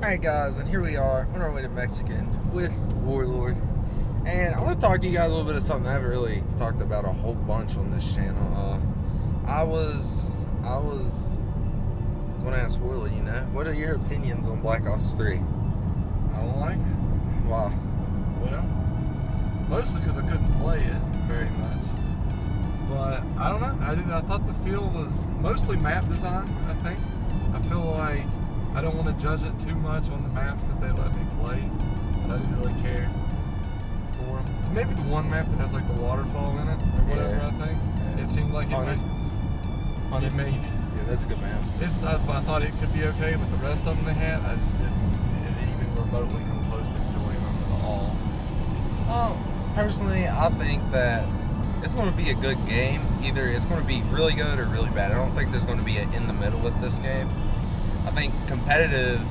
Alright guys, and here we are on our way to Mexican with Warlord. And I want to talk to you guys a little bit of something I haven't really talked about a whole bunch on this channel. I was going to ask Warlord, what are your opinions on Black Ops 3? I don't like it. Why? Well, mostly because I couldn't play it very much. But I don't know. I thought the feel was mostly map design, I think. I feel like I don't want to judge it too much on the maps that they let me play. I didn't really care for them. Maybe the one map that has like the waterfall in it or whatever, Yeah. I think. Yeah. It seemed like Haunted. it maybe. Yeah, that's a good map. I thought it could be okay, but the rest of them they had, I just didn't even remotely come close to enjoying them at all. Well, personally, I think that it's going to be a good game. Either it's going to be really good or really bad. I don't think there's going to be an in the middle with this game. I think competitive,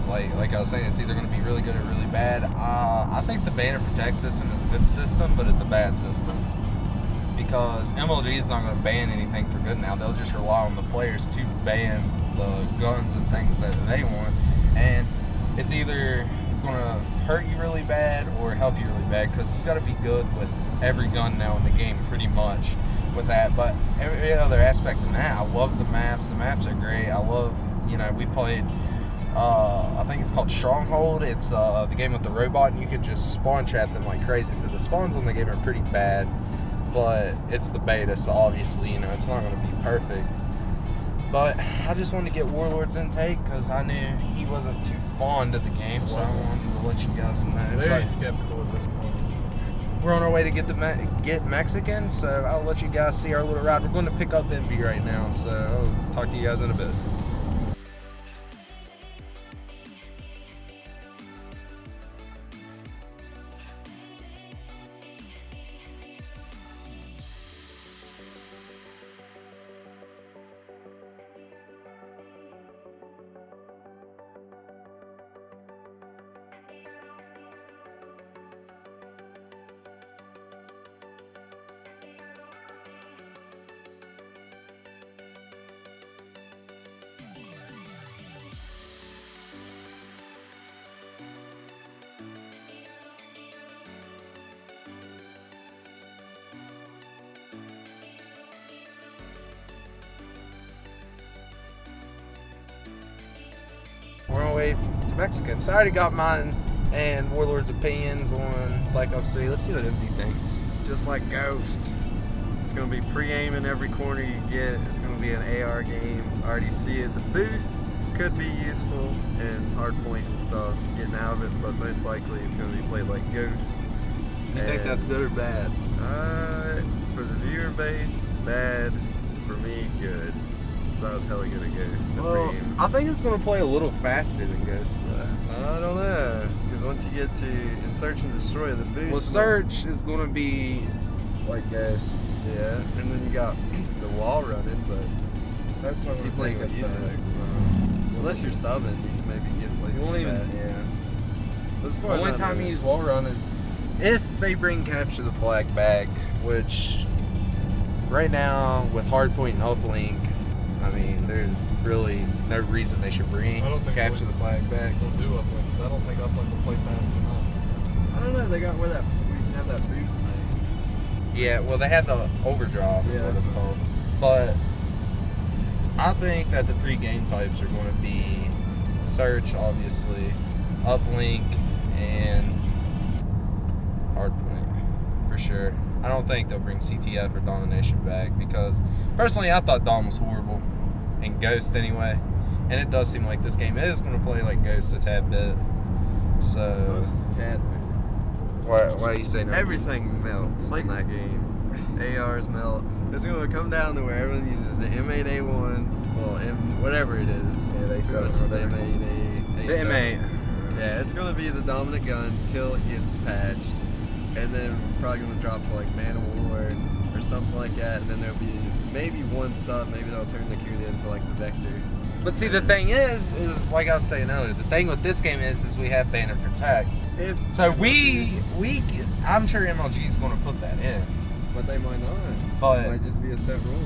like I was saying, it's either going to be really good or really bad. I think the ban and protect system is a good system, but it's a bad system. Because MLG is not going to ban anything for good now. They'll just rely on the players to ban the guns and things that they want. And it's either going to hurt you really bad or help you really bad, because you've got to be good with every gun now in the game pretty much with that. But every other aspect than that, I love the maps. The maps are great. I love, we played, I think it's called Stronghold. It's the game with the robot, and you could just spawn trap them like crazy. So the spawns on the game are pretty bad, but it's the beta, so obviously, it's not going to be perfect. But I just wanted to get Warlord's intake because I knew he wasn't too fond of the game, so I wanted to let you guys know. Very skeptical at this point. We're on our way to get Mexican, so I'll let you guys see our little ride. We're going to pick up Envy right now, so I'll talk to you guys in a bit. We're on our way to Mexican. So I already got mine and Warlord's opinions on Black Ops 3. Let's see what Envy thinks. Just like Ghost. It's going to be pre-aim in every corner you get. It's going to be an AR game. I already see it. The boost could be useful in hardpoint and stuff, getting out of it, but most likely it's going to be played like Ghost. You think that's good or bad? For the viewer base, bad. For me, good. So I was hella gonna go. Well, I think it's going to play a little faster than Ghost, though. I don't know, because once you get to Search and Destroy, the boost. Well, Search is going to be like Ghost. Yeah, and then you got the wall running, but That's not you going play to with take you. it. Unless you're subbing, you can maybe get places. You won't even, bad. yeah. But as far The as only I time know, you use wall run is if they bring Capture the Flag back, which right now with Hardpoint and Uplink, I mean, there's really no reason they should bring I don't think Capture the Flag back. They'll do uplinks. I don't think uplink will play fast enough. I don't know. They got where that we can have that boost thing. Yeah, well, they have the overdrive, is Yeah. what it's called. But I think that the three game types are going to be Search, obviously, Uplink, and Hardpoint, for sure. I don't think they'll bring CTF or Domination back because, personally, I thought Dom was horrible, and Ghost anyway. And it does seem like this game is going to play like Ghost a tad bit. So, Just a tad bit. why do you say no? Everything melts in that game. ARs melt. It's going to come down to where everyone uses the M8A1, well, whatever it is. Yeah, they said Pretty much the M8A. The M8. Yeah, it's going to be the dominant gun till it gets patched. And then probably going to drop to like Man of War or something like that. And then there'll be maybe one sub, maybe they'll turn the Kuda into like the Vector. But see, the thing is like I was saying earlier, the thing with this game is we have ban and protect. So I'm sure MLG is going to put that in. But they might not. But It might just be a set rule.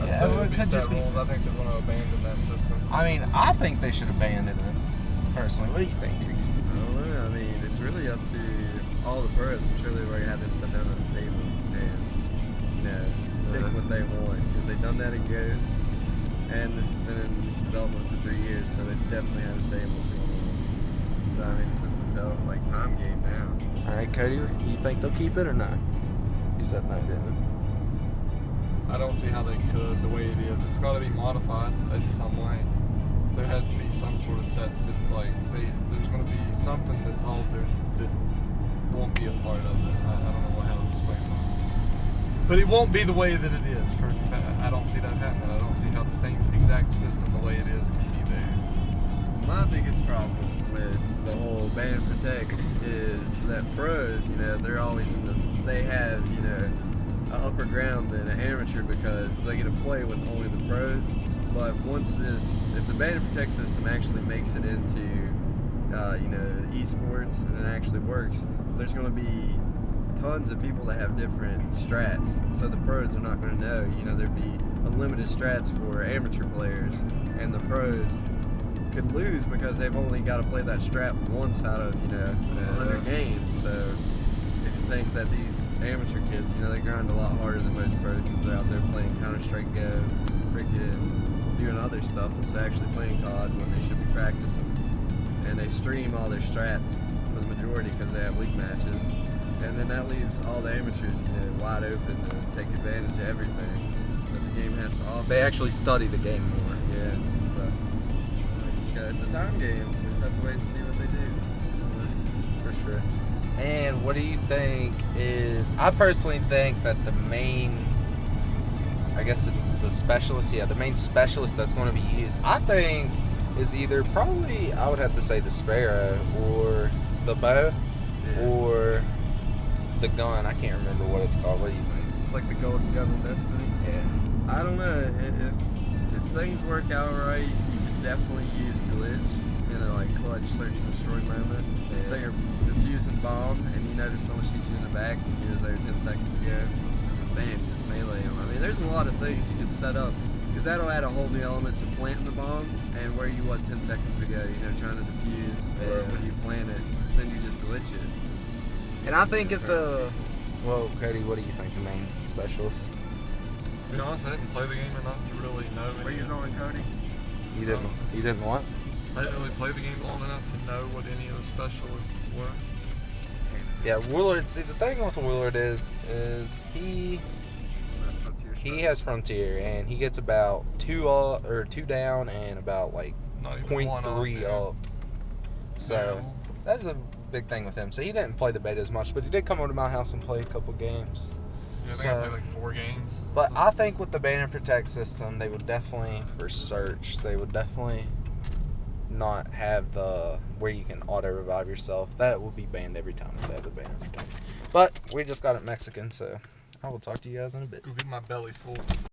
Yeah, It it could could set just be. rules. I think they're going to abandon that system. I mean, I think they should abandon it personally. What do you think, Reese? I don't know. I mean, it's really up to all the pros. I'm sure they're going to have them sit down at the table and, pick what they want. Because they've done that in Ghost, and this has been in development for 3 years, so they definitely have a say in what's going on. So, I mean, it's just a time game now. All right, Cody, do you think they'll keep it or not? You said no, didn't you? I don't see how they could the way it is. It's got to be modified in some way. There has to be some sort of sets that there's going to be something that's altered that won't be a part of it. I don't know how to explain that. But it won't be the way that it is. I don't see that happening. I don't see how the same exact system, the way it is, can be there. My biggest problem with the whole ban and protect is that pros, they're always they have, an upper ground than an amateur because they get to play with only the pros. But if the ban and protect system actually makes it into, esports and it actually works, there's going to be tons of people that have different strats. So the pros are not going to know. There'd be unlimited strats for amateur players, and the pros could lose because they've only got to play that strat once out of 100 games. So if you think that these amateur kids, they grind a lot harder than most pros because they're out there playing Counter-Strike Go, freaking doing other stuff instead of actually playing COD when they should be practicing. And they stream all their strats for the majority because they have league matches. And then that leaves all the amateurs wide open to take advantage of everything that the game has to offer. They actually study the game more. Yeah. So, it's a time game. We just have to wait and see what they do. For sure. And what do you think I personally think that the main, I guess it's the specialist, the main specialist that's going to be used, I think, is either probably, I would have to say the Sparrow, or the bow, or the gun. I can't remember what it's called. What do you think? It's like the Golden Gun in Destiny. Yeah. I don't know. If things work out right, you can definitely use glitch in a clutch search and destroy moment. Yeah. So you're defusing bomb and you notice someone shoots you in the back and you're there 10 seconds ago. Bam, just melee them. I mean, there's a lot of things you can set up because that'll add a whole new element to planting the bomb and where you was 10 seconds ago, trying to defuse. Or when you plant it, then you just glitch it. And I think well, Cody, what do you think the main specialist? To be honest, I didn't play the game enough to really know. Where you going, Cody? You didn't what? I didn't really play the game long enough to know what any of the specialists were. Yeah, Warlord. See, the thing with Warlord is he has Frontier, and he gets about 2 down and about Not even 0.3 up. up. So that's a big thing with him. So he didn't play the beta as much, but he did come over to my house and play a couple games. Yeah, I think I played 4 games. But I think with the ban and protect system, they would definitely, for search, they would definitely not have the where you can auto revive yourself. That will be banned every time if they have the ban and protect. But we just got it Mexican, so I will talk to you guys in a bit. Go get my belly full.